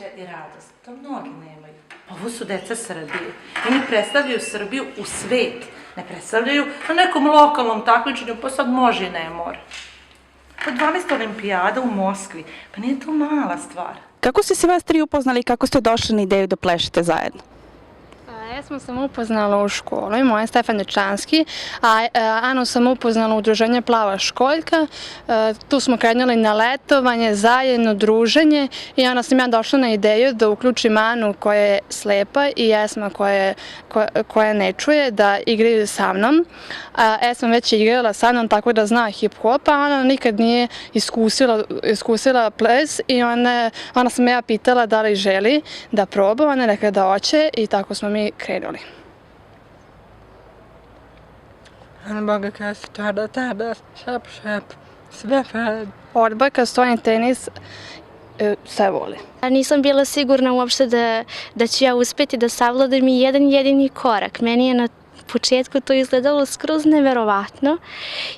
sreća i radost. To mnogi nemaju. Ovo su deca Srbije. Oni predstavljaju Srbiju u svet. Ne predstavljaju na nekom lokalnom takmičenju, pa sad može i ne mora. Po 12 olimpijada u Moskvi, pa nije to mala stvar. Kako ste se vas tri upoznali i kako ste došli na ideju da plešete zajedno? Ja sam upoznala u školi, moja je Stefan Dečanski, a Anu sam upoznala u udruženje Plava školjka. Tu smo krenuli na letovanje, zajedno druženje i onda sam ja došla na ideju da uključim Anu koja je slepa i Esma koja ne čuje da igraju sa mnom. Esma već je igrala sa mnom tako da zna hip-hop, a Ana nikad nije iskusila ples i onda sam ja pitala da li želi da proba, ona rekla da hoće i tako smo mi krenuli. Odbojka, tada, šap, sve pred. Odbojka, stojni tenis, sve voli. Nisam bila sigurna uopšte da ću ja uspjeti da savladam i jedan jedini korak. Meni je na početku to izgledalo skroz neverovatno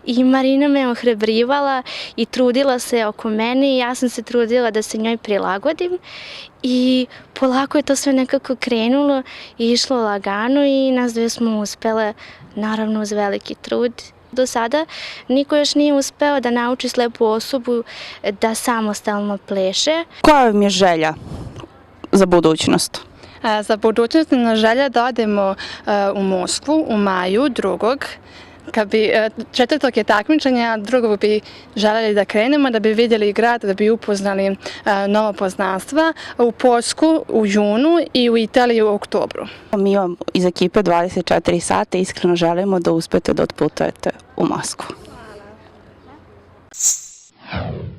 i Marina me ohrabrivala i trudila se oko mene i ja sam se trudila da se njoj prilagodim i polako je to sve nekako krenulo i išlo lagano i nas dve smo uspele, naravno uz veliki trud. Do sada niko još nije uspeo da nauči slepu osobu da samostalno pleše. Koja vam je želja za budućnost? Za budućnost na želja da odemo u Moskvu u maju 2. Kad bi 4. je takmičenje, a 2. bi željeli da krenemo, da bi vidjeli grad, da bi upoznali nova poznanstva, u Poljsku u junu i u Italiju u oktobru. Mi vam iz ekipe 24 sata iskreno želimo da uspete da otputujete u Moskvu. Hvala.